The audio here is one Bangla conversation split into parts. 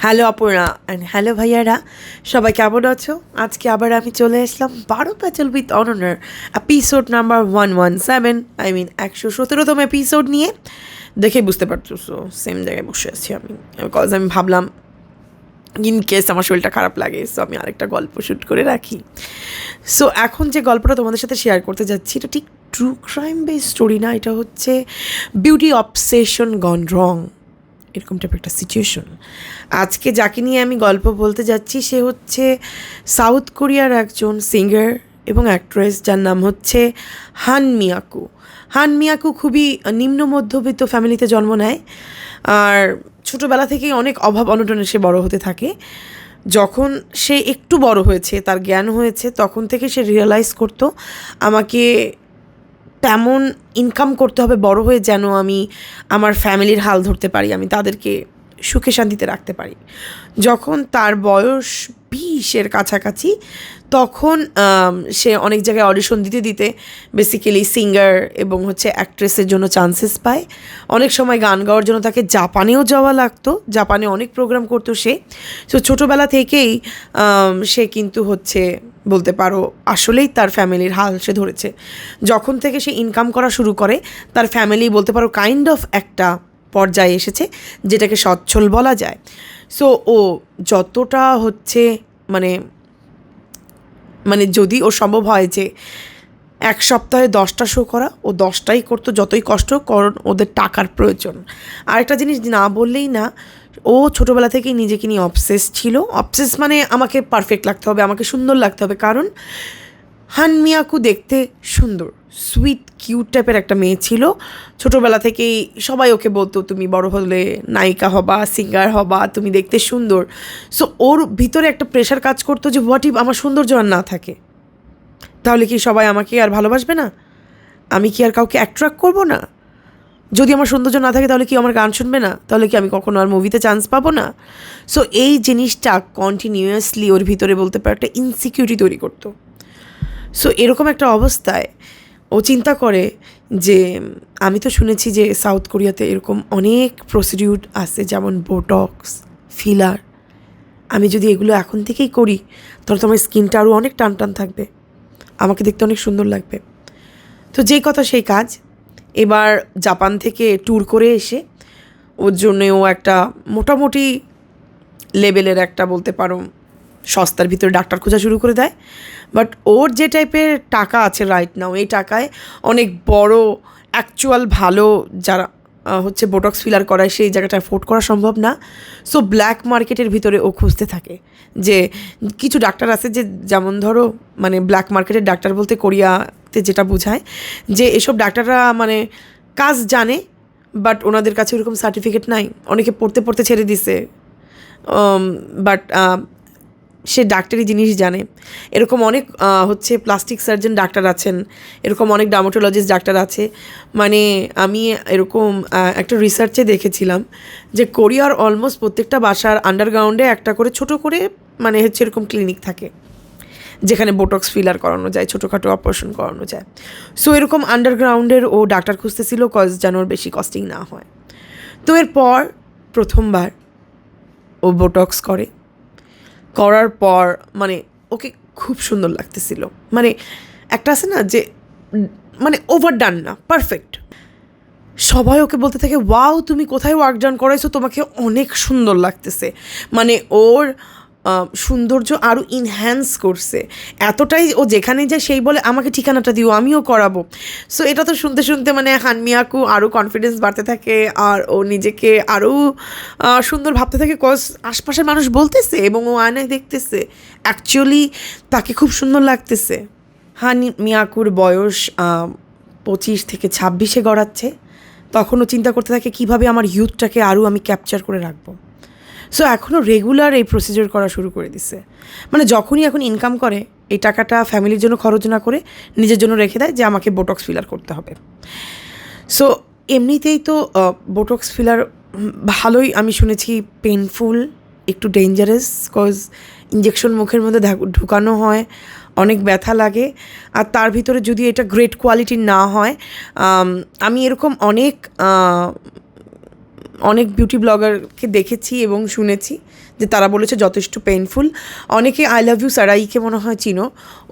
হ্যালো অপর্ণা অ্যান্ড হ্যালো ভাইয়ারা, সবাই কেমন আছো? আজকে আবার আমি চলে আসলাম বারো প্যাচেল উইথ অননার এপিসোড নাম্বার 117, 117তম এপিসোড নিয়ে। দেখে বুঝতে পারছো সেম জায়গায় বসে আছি আমি, বিকজ আমি ভাবলাম ইন কেস আমার শরীরটা খারাপ লাগে, সো আমি আরেকটা গল্প শ্যুট করে রাখি। সো এখন যে গল্পটা তোমাদের সাথে শেয়ার করতে যাচ্ছি, এটা ঠিক ট্রু ক্রাইম বেস স্টোরি না, এটা হচ্ছে বিউটি অবসেশন গন রং, এরকম টাইপের একটা সিচুয়েশন। আজকে যাকে নিয়ে আমি গল্প বলতে যাচ্ছি সে হচ্ছে সাউথ কোরিয়ার একজন সিঙ্গার এবং অ্যাক্ট্রেস, যার নাম হচ্ছে হান মিয়াকু। হান মিয়াকু খুবই নিম্ন মধ্যবিত্ত ফ্যামিলিতে জন্ম নেয়, আর ছোটোবেলা থেকেই অনেক অভাব অনটনে সে বড় হতে থাকে। যখন সে একটু বড় হয়েছে, তার জ্ঞান হয়েছে, তখন থেকে সে রিয়েলাইজ করতো আমাকে তেমন ইনকাম করতে হবে বড় হয়ে যেন আমি আমার ফ্যামিলির হাল ধরতে পারি, আমি তাদেরকে সুখে শান্তিতে রাখতে পারি। যখন তার বয়স 20-এর কাছাকাছি, তখন সে অনেক জায়গায় অডিশন দিতে দিতে বেসিক্যালি সিঙ্গার এবং অ্যাক্ট্রেসের জন্য চান্সেস পায়। অনেক সময় গান গাওয়ার জন্য তাকে জাপানেও যাওয়া লাগতো, জাপানে অনেক প্রোগ্রাম করতো সে। সো ছোটোবেলা থেকেই সে কিন্তু বলতে পারো আসলেই তার ফ্যামিলির হাল সে ধরেছে। যখন থেকে সে ইনকাম করা শুরু করে, তার ফ্যামিলি বলতে পারো কাইন্ড অফ একটা পর্যায়ে এসেছে যেটাকে সচ্ছল বলা যায়। সো ও যতটা মানে যদি ও সম্ভব হয় যে এক সপ্তাহে 10টা শো করা, ও 10টাই করতো, যতই কষ্ট, কারণ ওদের টাকার প্রয়োজন। আরেকটা জিনিস না বললেই না, ও ছোটোবেলা থেকেই নিজেকে নিয়ে অবসেস ছিল। অবসেস মানে আমাকে পারফেক্ট লাগতে হবে, আমাকে সুন্দর লাগতে হবে, কারণ হান মিয়াকু দেখতে সুন্দর, সুইট কিউট টাইপের একটা মেয়ে ছিল। ছোটোবেলা থেকেই সবাই ওকে বলতো তুমি বড় হলে নায়িকা হবা, সিঙ্গার হবা, তুমি দেখতে সুন্দর। সো ওর ভিতরে একটা প্রেশার কাজ করতো যে হোয়াট ইফ আমার সৌন্দর্য আর না থাকে, তাহলে কি সবাই আমাকে আর ভালোবাসবে না? আমি কি আর কাউকে অ্যাট্রাক্ট করবো না? যদি আমার সৌন্দর্য না থাকে তাহলে কি আমার গান শুনবে না? তাহলে কি আমি কখনো আর মুভিতে চান্স পাবো না? সো এই জিনিসটা কন্টিনিউয়াসলি ওর ভিতরে বলতে পারো একটা ইনসিকিউরিটি তৈরি করতো। সো এরকম একটা অবস্থায় ও চিন্তা করে যে আমি তো শুনেছি যে সাউথ কোরিয়াতে এরকম অনেক প্রসিডিউর আছে, যেমন বোটক্স, ফিলার। আমি যদি এগুলো এখন থেকেই করি তাহলে তো আমার স্কিনটা আরও অনেক টান টান থাকবে, আমাকে দেখতে অনেক সুন্দর লাগবে। তো যেই কথা সেই কাজ, এবার জাপান থেকে ট্যুর করে এসে ওর জন্যে ও একটা মোটামুটি লেভেলের একটা বলতে পারো সস্তার ভিতরে ডাক্তার খোঁজা শুরু করে দেয়। বাট ওর যে টাইপের টাকা আছে রাইট নাও, এই টাকায় অনেক বড় অ্যাকচুয়াল ভালো যারা বোটক্স ফিলার করায় সেই জায়গাটা অ্যাফোর্ড করা সম্ভব না। সো ব্ল্যাক মার্কেটের ভিতরে ও খুঁজতে থাকে যে কিছু ডাক্তার আছে যে, যেমন ধরো ব্ল্যাক মার্কেটের ডাক্তার বলতে কোরিয়াতে যেটা বোঝায় যে এসব ডাক্তাররা কাজ জানে, বাট ওনাদের কাছে ওরকম সার্টিফিকেট নাই, অনেকে পড়তে পড়তে ছেড়ে দিছে, বাট সে ডাক্তারি জিনিস জানে। এরকম অনেক প্লাস্টিক সার্জন ডাক্তার আছেন, এরকম অনেক ডার্মাটোলজিস্ট ডাক্তার আছে। আমি এরকম একটা রিসার্চে দেখেছিলাম যে কোরিয়ার অলমোস্ট প্রত্যেকটা বাসার আন্ডারগ্রাউন্ডে একটা করে ছোট করে এরকম ক্লিনিক থাকে যেখানে বোটক্স ফিলার করানো যায়, ছোটোখাটো অপারেশন করানো যায়। সো এরকম আন্ডারগ্রাউন্ডের ও ডাক্তার খুঁজতেছিল, কজ যেন ওর বেশি কস্টিং না হয়। তো এরপর প্রথমবার ও বোটক্স করার পর ওকে খুব সুন্দর লাগতেছিল। একটা আছে না যে ওভার ডান না, পারফেক্ট। সবাই ওকে বলতে থাকে ওয়াও তুমি কোথায় ওয়ার্ক ডান করাইছো, তোমাকে অনেক সুন্দর লাগতেছে। ওর সৌন্দর্য আরও ইনহ্যান্স করছে এতটাই, ও যেখানে যায় সেই বলে আমাকে ঠিকানাটা দিও, আমিও করাবো। সো এটা তো শুনতে শুনতে হান মিয়াকু আরও কনফিডেন্স বাড়তে থাকে, আর ও নিজেকে আরও সুন্দর ভাবতে থাকে, কজ আশপাশের মানুষ বলতেছে এবং ও আয়নায় দেখতেছে অ্যাকচুয়ালি তাকে খুব সুন্দর লাগতেছে। হান মিয়াকুর বয়স 25 থেকে 26-এ গড়াচ্ছে। তখনও চিন্তা করতে থাকে কীভাবে আমার ইউথটাকে আরও আমি ক্যাপচার করে রাখবো। সো এখনও রেগুলার এই প্রসিজার করা শুরু করে দিছে। যখনই এখন ইনকাম করে এই টাকাটা ফ্যামিলির জন্য খরচ না করে নিজের জন্য রেখে দেয় যে আমাকে বোটক্স ফিলার করতে হবে। সো এমনিতেই তো বোটক্স ফিলার ভালোই আমি শুনেছি পেনফুল, একটু ডেঞ্জারাস, কজ ইঞ্জেকশন মুখের মধ্যে ঢুকানো হয়, অনেক ব্যথা লাগে। আর তার ভিতরে যদি এটা গ্রেট কোয়ালিটির না হয়, আমি এরকম অনেক বিউটি ব্লগারকে দেখেছি এবং শুনেছি যে তারা বলেছে যথেষ্ট পেইনফুল। অনেকে আই লাভ ইউ সারাইকে মনে হয় চিনো,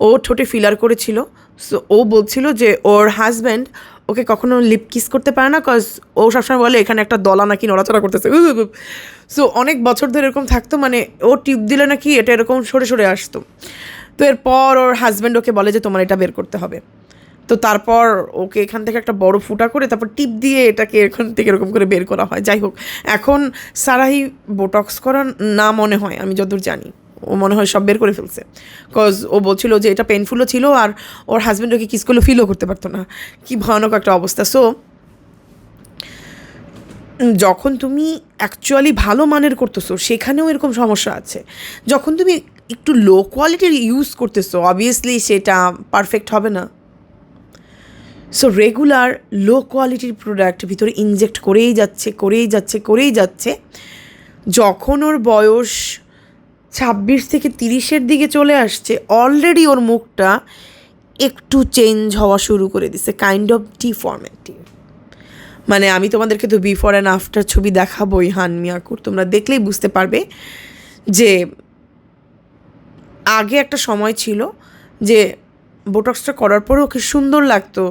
ও ঠোঁটে ফিলার করেছিল। সো ও বলছিল যে ওর হাজব্যান্ড ওকে কখনো লিপ কিস করতে পারে না, কজ ও সবসময় বলে এখানে একটা দলা নাকি নড়াচড়া করতেছে। সো অনেক বছর ধরে এরকম থাকতো, মানে ও টিপ দিলে নাকি এটা এরকম সরে সরে আসতো। তো এরপর ওর হাজব্যান্ড ওকে বলে যে তোমার এটা বের করতে হবে। তো তারপর ওকে এখান থেকে একটা বড় ফুটা করে তারপর টিপ দিয়ে এটাকে এখান থেকে এরকম করে বের করা হয়। যাই হোক, এখন সারাই বোটক্স করা না মনে হয়, আমি যতদূর জানি ও মনে হয় সব বের করে ফেলছে, কজ ও বলছিল যে এটা পেনফুলও ছিল আর ওর হাজব্যান্ড ওকে কিস করলে ফিলও করতে পারতো না। কি ভয়ানক একটা অবস্থা। সো যখন তুমি অ্যাকচুয়ালি ভালো মানের করতেছো সেখানেও এরকম সমস্যা আছে। যখন তুমি একটু লো কোয়ালিটির ইউজ করতেছো অবভিয়াসলি সেটা পারফেক্ট হবে না। সো রেগুলার লো কোয়ালিটির প্রোডাক্ট ভিতরে ইনজেক্ট করেই যাচ্ছে। যখন ওর বয়স 26 থেকে 30-এর দিকে চলে আসছে, অলরেডি ওর মুখটা একটু চেঞ্জ হওয়া শুরু করে দিছে, কাইন্ড অফ ডিফর্মেটিভ। মানে আমি তোমাদেরকে তো বিফোর অ্যান্ড আফটার ছবি দেখাবোই মিয়াকুর, তোমরা দেখলেই বুঝতে পারবে যে আগে একটা সময় ছিল যে বোটক্সটা করার পরে ওকে সুন্দর লাগতো,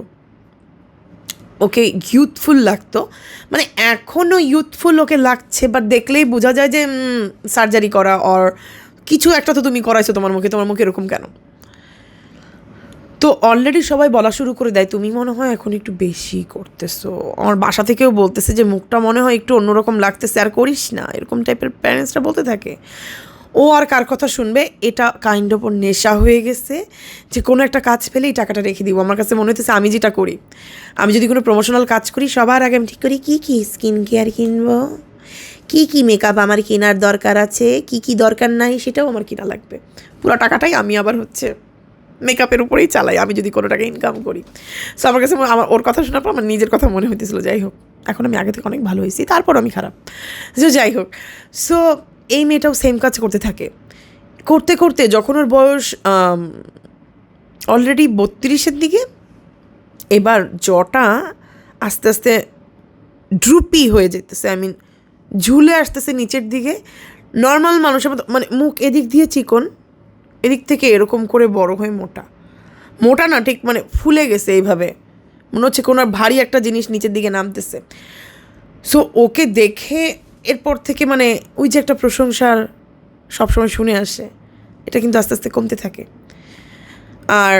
ওকে ইউথফুল লাগতো। মানে এখনও ইউথফুল ওকে লাগছে, বাট দেখলেই বোঝা যায় যে সার্জারি করা অর কিছু একটা তো তুমি করাইছো তোমার মুখে এরকম কেন। তো অলরেডি সবাই বলা শুরু করে দেয় তুমি মনে হয় এখন একটু বেশি করতেছো। আমার বাসা থেকেও বলতেছে যে মুখটা মনে হয় একটু অন্যরকম লাগতেছে, আর করিস না, এরকম টাইপের প্যারেন্টসরা বলতে থাকে। ও আর কার কথা শুনবে, এটা কাইন্ড অফ ওর নেশা হয়ে গেছে যে কোনো একটা কাজ পেলেই টাকাটা রেখে দিব। আমার কাছে মনে হতেছে আমি যেটা করি, আমি যদি কোনো প্রমোশনাল কাজ করি সবার আগে আমি ঠিক করি কী স্কিন কেয়ার কিনবো, কী মেকআপ আমার কেনার দরকার আছে, কী দরকার নাই সেটাও আমার কিনা লাগবে। পুরো টাকাটাই আমি আবার মেকআপের উপরেই চালাই আমি যদি কোনো টাকা ইনকাম করি। সো আমার কাছে আমার ওর কথা শোনার পর আমার নিজের কথা মনে হইতেছিল। যাই হোক, এখন আমি আগে থেকে অনেক ভালো হয়েছি, তারপর আমি খারাপ। যাই হোক, সো এই মেয়েটাও সেম কাজ করতে করতে যখন ওর বয়স অলরেডি 32-এর দিকে, এবার জটা আস্তে আস্তে ড্রুপি হয়ে যেতেছে, ঝুলে আসতেছে নিচের দিকে। নর্মাল মানুষের মতো, মানে মুখ এদিক দিয়ে চিকন, এদিক থেকে এরকম করে বড় হয়ে মোটা না ঠিক, মানে ফুলে গেছে এইভাবে, মনে হচ্ছে কোনো ভারী একটা জিনিস নিচের দিকে নামতেছে। সো ওকে দেখে এরপর থেকে মানে ওই যে একটা প্রশংসার সবসময় শুনে আসে, এটা কিন্তু আস্তে আস্তে কমতে থাকে। আর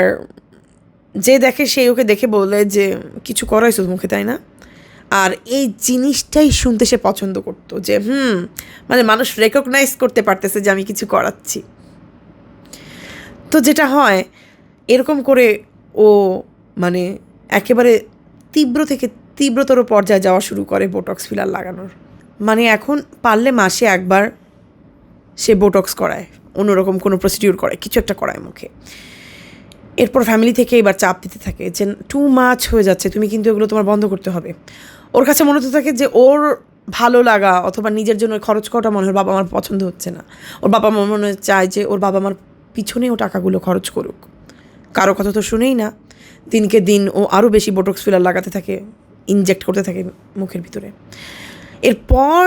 যে দেখে সেই ওকে দেখে বলে যে কিছু করাইছো মুখে, তাই না? আর এই জিনিসটাই শুনতে সে পছন্দ করতো, যে মানে মানুষ রেকগনাইজ করতে পারতেছে যে আমি কিছু করাচ্ছি। তো যেটা হয় এরকম করে ও মানে একেবারে তীব্র থেকে তীব্রতর পর্যায়ে যাওয়া শুরু করে বোটক্স ফিলার লাগানোর। মানে এখন পারলে মাসে একবার সে বোটক্স করায়, অন্যরকম কোনো প্রসিডিউর করায়, কিছু একটা করায় মুখে। এরপর ফ্যামিলি থেকে এবার চাপ দিতে থাকে যে টু মাচ হয়ে যাচ্ছে, তুমি কিন্তু এগুলো তোমার বন্ধ করতে হবে। ওর কাছে মনে হতে থাকে যে ওর ভালো লাগা অথবা নিজের জন্য খরচ করাটা মনে হয় বাবা আমার পছন্দ হচ্ছে না। ওর বাবা মা মনে চায় যে ওর বাবা আমার পিছনে ও টাকাগুলো খরচ করুক, কারো কথা তো শুনেই না। দিনকে দিন ও আরও বেশি বোটক্স ফিলার লাগাতে থাকে, ইনজেক্ট করতে থাকে মুখের ভিতরে। এরপর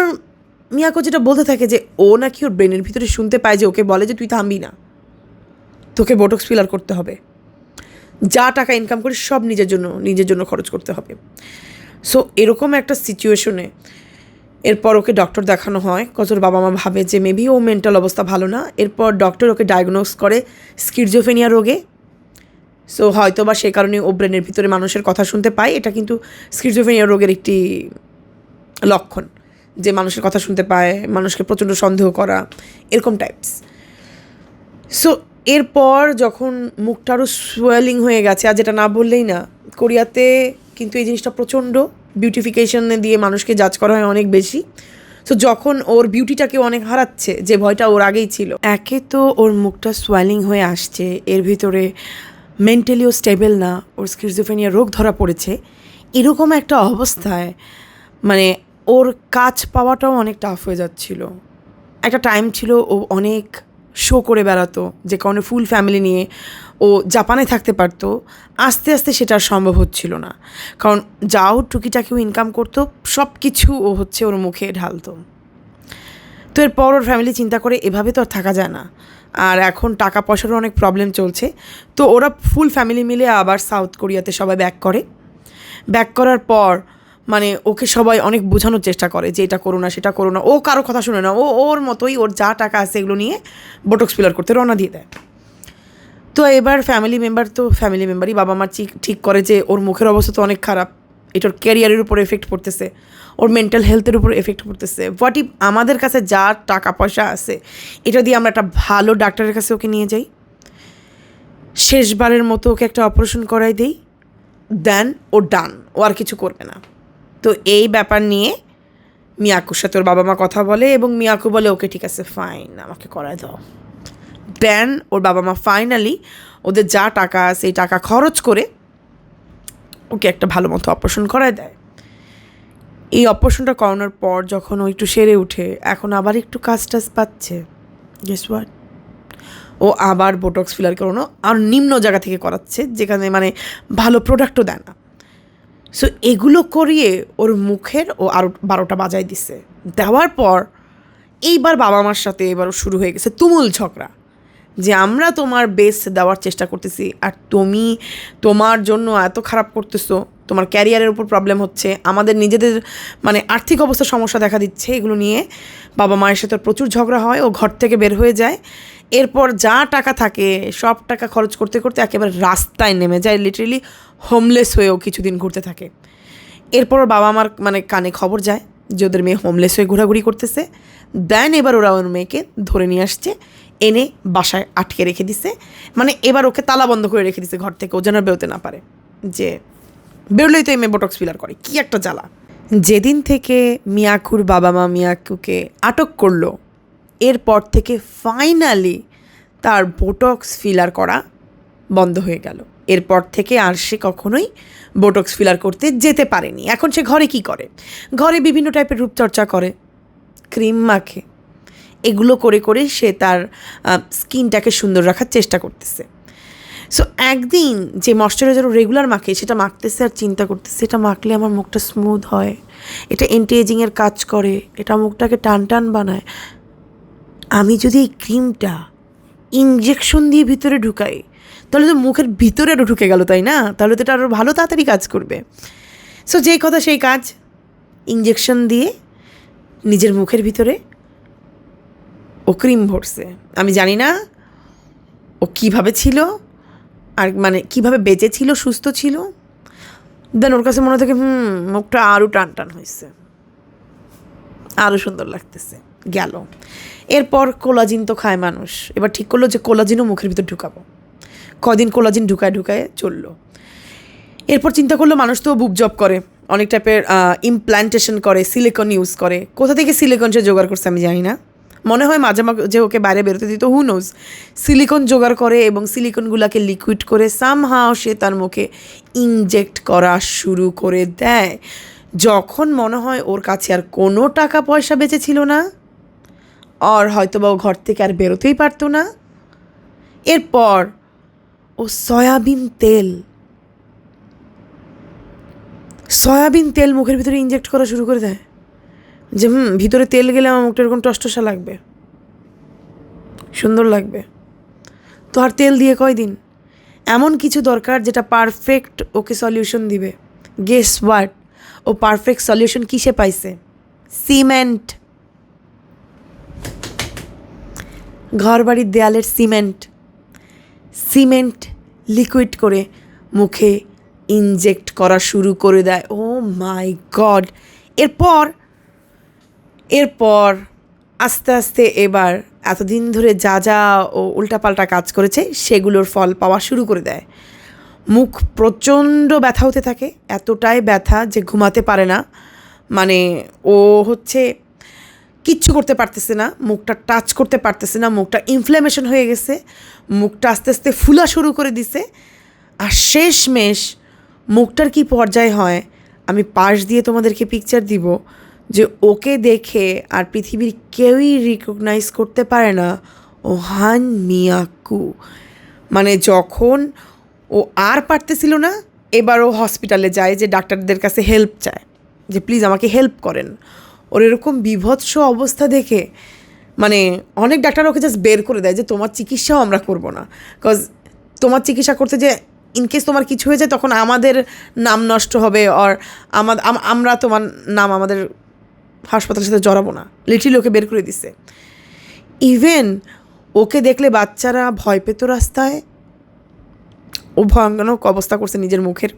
মিয়াকো যেটা বলতে থাকে যে ও নাকি ওর ব্রেনের ভিতরে শুনতে পায় যে ওকে বলে যে তুই থামবি না, তোকে বোটক্স ফিলার করতে হবে, যা টাকা ইনকাম করিস সব নিজের জন্য খরচ করতে হবে। সো এরকম একটা সিচুয়েশনে এরপর ওকে ডক্টর দেখানো হয়, কজ ওর বাবা মা ভাবে যে মেবি ও মেন্টাল অবস্থা ভালো না। এরপর ডক্টর ওকে ডায়াগনোস করে স্কিজোফ্রেনিয়া রোগে। সো হয়তো বা সেই কারণে ও ব্রেনের ভিতরে মানুষের কথা শুনতে পায়। এটা কিন্তু স্কিজোফ্রেনিয়া রোগের একটি লক্ষণ, যে মানুষের কথা শুনতে পায়, মানুষকে প্রচণ্ড সন্দেহ করা, এরকম টাইপস। সো এরপর যখন মুখটা আরও সোয়েলিং হয়ে গেছে, আর যেটা না বললেই না, কোরিয়াতে কিন্তু এই জিনিসটা প্রচণ্ড বিউটিফিকেশনে দিয়ে মানুষকে জাজ করা হয় অনেক বেশি। সো যখন ওর বিউটিটাকে অনেক হারাচ্ছে, যে ভয়টা ওর আগেই ছিল, একে তো ওর মুখটা সোয়েলিং হয়ে আসছে, এর ভিতরে মেন্টালিও স্টেবল না, ওর স্কিজোফ্রেনিয়া রোগ ধরা পড়েছে। এরকম একটা অবস্থায় মানে ওর কাজ পাওয়াটাও অনেক টাফ হয়ে যাচ্ছিল। একটা টাইম ছিল ও অনেক শো করে বেড়াতো, যে কারণে ফুল ফ্যামিলি নিয়ে ও জাপানে থাকতে পারতো, আস্তে আস্তে সেটা আর সম্ভব হচ্ছিল না। কারণ যাও টুকিটাকিও ইনকাম করতো, সব কিছু ও হচ্ছে ওর মুখে ঢালতো। তো এরপর ওর ফ্যামিলি চিন্তা করে এভাবে তো আর থাকা যায় না, আর এখন টাকা পয়সারও অনেক প্রবলেম চলছে। তো ওরা ফুল ফ্যামিলি মিলে আবার সাউথ কোরিয়াতে সবাই ব্যাক করে। ব্যাক করার পর মানে ওকে সবাই অনেক বোঝানোর চেষ্টা করে যে এটা করো না, সেটা করো না। ও কারো কথা শুনে না, ও ওর মতোই ওর যা টাকা আছে এগুলো নিয়ে বোটক্স ফিলার করতে রওনা দিয়ে দেয়। তো এবার ফ্যামিলি মেম্বারই বাবা মার ঠিক করে যে ওর মুখের অবস্থা তো অনেক খারাপ, এটার ক্যারিয়ারের উপর এফেক্ট পড়তেছে, ওর মেন্টাল হেলথের উপর এফেক্ট পড়তেছে। হোয়াট ইফ আমাদের কাছে যা টাকা পয়সা আছে এটা দিয়ে আমরা একটা ভালো ডাক্তারের কাছে ওকে নিয়ে যাই, শেষবারের মতো ওকে একটা অপারেশন করাই দিই, দেন ও ডান, ও আর কিছু করবে না। তো এই ব্যাপার নিয়ে মিয়াকুর সাথে ওর বাবা মা কথা বলে এবং মিয়াকু বলে ওকে ঠিক আছে ফাইন, আমাকে করায় দাও। দেন ওর বাবা মা ফাইনালি ওদের যা টাকা আছে এই টাকা খরচ করে ওকে একটা ভালো মতো অপারেশন করায় দেয়। এই অপারেশনটা করানোর পর যখন ও একটু সেরে উঠে, এখন আবার একটু কাজ টাজ পাচ্ছে, গেস হোয়াট, ও আবার বোটক্স ফিলার করানো আর নিম্ন জায়গা থেকে করাচ্ছে, যেখানে মানে ভালো প্রোডাক্টও দেয় না। সো এগুলো করিয়ে ওর মুখের ও আরও 12টা বাজায় দিছে। দেওয়ার পর এইবার বাবা মার সাথে এবারও শুরু হয়ে গেছে তুমুল ঝগড়া, যে আমরা তোমার বেস্ট দেওয়ার চেষ্টা করতেছি আর তুমি তোমার জন্য এত খারাপ করতেছো, তোমার ক্যারিয়ারের উপর প্রবলেম হচ্ছে, আমাদের নিজেদের মানে আর্থিক অবস্থা সমস্যা দেখা দিচ্ছে। এগুলো নিয়ে বাবা মায়ের সাথে প্রচুর ঝগড়া হয়, ও ঘর থেকে বের হয়ে যায়। এরপর যা টাকা থাকে সব টাকা খরচ করতে করতে একেবারে রাস্তায় নেমে যায়, লিটারেলি হোমলেস হয়েও কিছুদিন ঘুরতে থাকে। এরপর বাবা মার মানে কানে খবর যায় যে ওদের মেয়ে হোমলেস হয়ে ঘোরাঘুরি করতেছে। দেন এবার ওরা ওর মেয়েকে ধরে নিয়ে আসছে, এনে বাসায় আটকে রেখে দিছে, মানে এবার ওকে তালা বন্ধ করে রেখে দিছে ঘর থেকে, ও যেন বেরোতে না পারে, যে বেরোলেই তো এই মেয়ে বোটক্স ফিলার করে, কী একটা জ্বালা। যেদিন থেকে মিয়াকুর বাবা মা মিয়াকুকে আটক করলো, এরপর থেকে ফাইনালি তার বোটক্স ফিলার করা বন্ধ হয়ে গেল। এরপর থেকে আর সে কখনোই বোটক্স ফিলার করতে যেতে পারেনি। এখন সে ঘরে কি করে, ঘরে বিভিন্ন টাইপের রূপচর্চা করে, ক্রিম মাখে, এগুলো করে করে সে তার স্কিনটাকে সুন্দর রাখার চেষ্টা করতেছে। সো একদিন যে ময়শ্চারাইজার রেগুলার মাখে সেটা মাখতেছে আর চিন্তা করতেছে এটা মাখলে আমার মুখটা স্মুথ হয়, এটা অ্যান্টি এজিংয়ের কাজ করে, এটা মুখটাকে টান টান বানায়। আমি যদি এই ক্রিমটা ইনজেকশন দিয়ে ভিতরে ঢুকাই তাহলে তো মুখের ভিতরে আরও ঢুকে গেল, তাই না? তাহলে তো এটা আরও ভালো তাড়াতাড়ি কাজ করবে। সো যেই কথা সেই কাজ, ইনজেকশন দিয়ে নিজের মুখের ভিতরে ও ক্রিম ভরছে। আমি জানি না ও কীভাবে ছিল আর মানে কীভাবে বেঁচে ছিল, সুস্থ ছিল। দেন ওর কাছে মনে থাকে মুখটা আরও টান টান হয়েছে, আরও সুন্দর লাগতেছে, গেল। এরপর কোলাজিন তো খায় মানুষ, এবার ঠিক করলো যে কোলাজিনও মুখের ভিতর ঢুকাবো। কদিন কোলাজিন ঢুকায় ঢুকায় চললো। এরপর চিন্তা করলো মানুষ তো বুব জব করে, অনেক টাইপের ইমপ্ল্যান্টেশন করে, সিলিকন ইউজ করে। কোথা থেকে সিলিকন সে জোগাড় করছে আমি জানি না, মনে হয় মাঝে মাঝে ওকে বাইরে বেরোতে দিত, হু নোজ। সিলিকন জোগাড় করে এবং সিলিকনগুলোকে লিকুইড করে সামহাও সে তার মুখে ইনজেক্ট করা শুরু করে দেয়। যখন মনে হয় ওর কাছে আর কোনো টাকা পয়সা বেঁচে ছিল না, আর হয়তো বা ও ঘর থেকে আর বেরোতেই পারতো না, এরপর ও সয়াবিন তেল মুখের ভিতরে ইনজেক্ট করা শুরু করে দেয়, যে ভিতরে তেল গেলে আমার মুখটা এরকম টসটসা লাগবে, সুন্দর লাগবে। তো আর তেল দিয়ে কয়দিন, এমন কিছু দরকার যেটা পারফেক্ট ওকে সলিউশন দিবে। গেস হোয়াট, ও পারফেক্ট সলিউশন কিসে পাইছে? সিমেন্ট। ঘর বাড়ির দেয়ালের সিমেন্ট লিকুইড করে মুখে ইনজেক্ট করা শুরু করে দেয়। ও মাই গড। এরপর আস্তে আস্তে এবার এতদিন ধরে যা যা ও উল্টাপাল্টা কাজ করেছে সেগুলোর ফল পাওয়া শুরু করে দেয়। মুখ প্রচণ্ড ব্যথা হতে থাকে, এতটাই ব্যথা যে ঘুমাতে পারে না, মানে ও হচ্ছে কিচ্ছু করতে পারতেছে না, মুখটা টাচ করতে পারতেছে না, মুখটা ইনফ্ল্যামেশন হয়ে গেছে, মুখটা আস্তে আস্তে ফুলা শুরু করে দিছে। আর শেষমেশ মুখটার কি পর্যায় হয় আমি পাশ দিয়ে তোমাদেরকে পিকচার দিব, যে ওকে দেখে আর পৃথিবীর কেউই রিকগনাইজ করতে পারে না ওহান মিয়াকু, মানে যখন ও আর পারতেছিল না, এবার ও হসপিটালে যায়, যে ডাক্তারদের কাছে হেল্প চায়, যে প্লিজ আমাকে হেল্প করেন। ওর এরকম বিভৎস অবস্থা দেখে মানে অনেক ডাক্তার ওকে জাস্ট বের করে দেয়, যে তোমার চিকিৎসাও আমরা করবো না, বিকজ তোমার চিকিৎসা করতে যে ইনকেস তোমার কিছু হয়ে যায় তখন আমাদের নাম নষ্ট হবে, আর আমরা তোমার নাম আমাদের হাসপাতালের সাথে জড়াবো না। লিটারালি ওকে বের করে দিছে। ইভেন ওকে দেখলে বাচ্চারা ভয় পেত রাস্তায়, ও ভয়ানক অবস্থা করছে নিজের মুখের।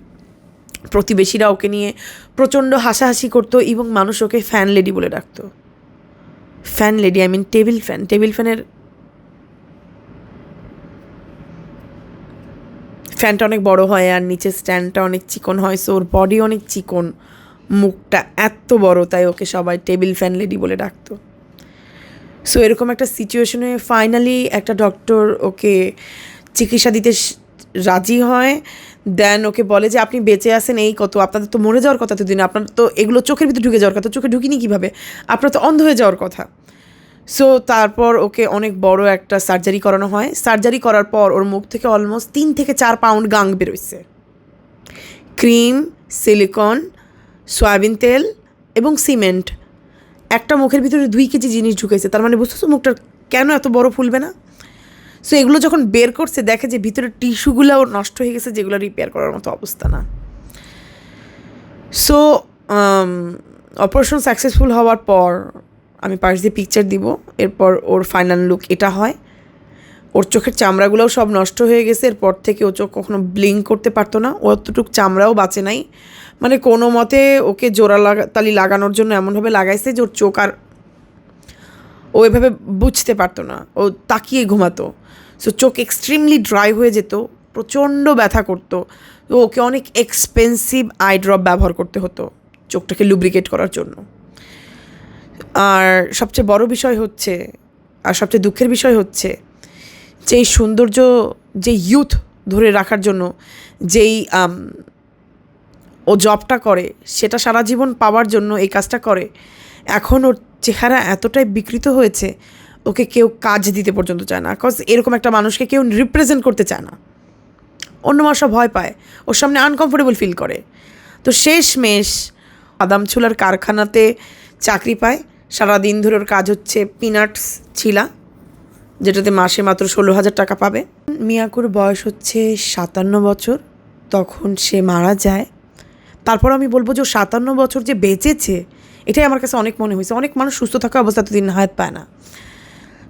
প্রতিবেশীরা ওকে নিয়ে প্রচণ্ড হাসাহাসি করতো, এবং মানুষ ওকে ফ্যান লেডি বলে ডাকতো। Fan lady, I mean table fan. Table ফ্যানের ফ্যানটা অনেক বড় হয় আর নিচের স্ট্যান্ডটা অনেক চিকন হয়, সো ওর বডি অনেক চিকন, মুখটা এত বড়, তাই ওকে সবাই টেবিল ফ্যান লেডি বলে ডাকতো। সো এরকম একটা সিচুয়েশনে ফাইনালি একটা ডক্টর ওকে চিকিৎসা দিতে রাজি হয়। দেন ওকে বলে যে আপনি বেঁচে আছেন এই কত, আপনাদের তো মরে যাওয়ার কথা এতদিন, আপনার তো এগুলো চোখের ভিতরে ঢুকে যাওয়ার কথা, চোখে ঢুকিনি কীভাবে, আপনার তো অন্ধ হয়ে যাওয়ার কথা। সো তারপর ওকে অনেক বড় একটা সার্জারি করানো হয়। সার্জারি করার পর ওর মুখ থেকে অলমোস্ট 3 থেকে 4 পাউন্ড গাং বেরোইছে। ক্রিম, সিলিকন, সয়াবিন তেল এবং সিমেন্ট, একটা মুখের ভিতরে 2 কেজি জিনিস ঢুকেছে। তার মানে বুঝতেছো মুখটা কেন এত বড় ফুলবে না? সো এগুলো যখন বের করছে দেখে যে ভিতরে টিস্যুগুলোও নষ্ট হয়ে গেছে, যেগুলো রিপেয়ার করার মতো অবস্থা না। সো অপারেশন সাকসেসফুল হওয়ার পর আমি পাশ দিয়ে পিকচার দিব, এরপর ওর ফাইনাল লুক এটা হয়। ওর চোখের চামড়াগুলোও সব নষ্ট হয়ে গেছে, এরপর থেকে ও চোখ কখনো ব্লিঙ্ক করতে পারতো না, অতটুকু চামড়াও বাঁচে নাই। মানে কোনো মতে ওকে জোড়া তালি লাগানোর জন্য এমনভাবে লাগাইছে যে ওর চোখ আর ও এভাবে বুঝতে পারতো না, ও তাকিয়ে ঘুমাতো। সো চোখ এক্সট্রিমলি ড্রাই হয়ে যেত, প্রচণ্ড ব্যথা করতো। তো ওকে অনেক এক্সপেন্সিভ আই ড্রপ ব্যবহার করতে হতো চোখটাকে লুব্রিকেট করার জন্য। আর সবচেয়ে বড় বিষয় হচ্ছে, আর সবচেয়ে দুঃখের বিষয় হচ্ছে, যে এই সৌন্দর্য, যে ইউথ ধরে রাখার জন্য যেই ও জবটা করে, সেটা সারা জীবন পাওয়ার জন্য এই কাজটা করে, এখন ওর চেহারা এতটাই বিকৃত হয়েছে, ওকে কেউ কাজ দিতে পর্যন্ত চায় না। বিকজ এরকম একটা মানুষকে কেউ রিপ্রেজেন্ট করতে চায় না, অন্য মানুষরা ভয় পায়, ওর সামনে আনকমফোর্টেবল ফিল করে। তো শেষমেশ বাদাম ছোলার কারখানাতে চাকরি পায়। সারাদিন ধরে ওর কাজ হচ্ছে পিনাটস ছিলা, যেটাতে মাসে মাত্র 16,000 টাকা পাবে। মিয়াকুর বয়স হচ্ছে 57 বছর, তখন সে মারা যায়। তারপর আমি বলবো যে 57 বছর যে বেঁচেছে, এটাই আমার কাছে অনেক মনে হয়েছে। অনেক মানুষ সুস্থ থাকা অবস্থা এতদিন হায়াত পায় না।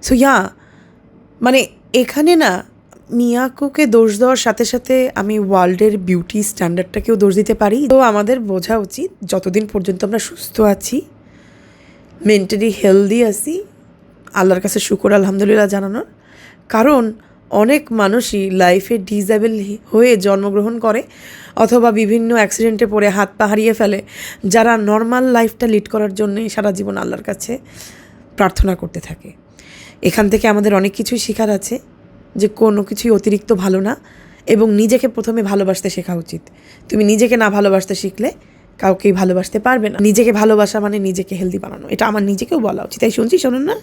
সো মানে এখানে না মিয়াকুকে দোষ দেওয়ার সাথে সাথে আমি ওয়ার্ল্ডের বিউটি স্ট্যান্ডার্ডটাকেও দোষ দিতে পারি। তো আমাদের বোঝা উচিত, যতদিন পর্যন্ত আমরা সুস্থ আছি, মেন্টালি হেলদি আছি, আল্লাহর কাছে শুকর আলহামদুলিল্লাহ জানানোর। কারণ অনেক মানুষই লাইফে ডিসেবল হয়ে জন্মগ্রহণ করে, অথবা বিভিন্ন অ্যাক্সিডেন্টে পড়ে হাত পা হারিয়ে ফেলে, যারা নর্মাল লাইফটা লিড করার জন্যে সারা জীবন আল্লাহর কাছে প্রার্থনা করতে থাকে। এখান থেকে আমাদের অনেক কিছুই শেখার আছে, যে কোনো কিছুই অতিরিক্ত ভালো না, এবং নিজেকে প্রথমে ভালোবাসতে শেখা উচিত। তুমি নিজেকে না ভালোবাসতে শিখলে কাউকেই ভালোবাসতে পারবে না। নিজেকে ভালোবাসা মানে নিজেকে হেলদি বানানো, এটা আমার নিজেকেও বলা উচিত। তাই শুনছি, শোনুন না,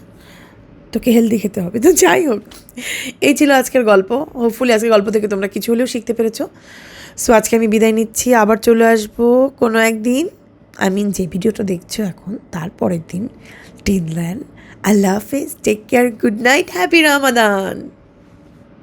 তোকে হেলদি খেতে হবে। তো যাই হোক, এই ছিল আজকের গল্প। হোপফুলি আজকের গল্প থেকে তোমরা কিছু হলেও শিখতে পেরেছো। সো আজকে আমি বিদায় নিচ্ছি, আবার চলে আসবো কোনো একদিন, আই মিন যে ভিডিওটা দেখছো এখন তার পরের দিন। টিল দেন, আল্লাহ হাফিজ, take care, good night, happy রমাদান।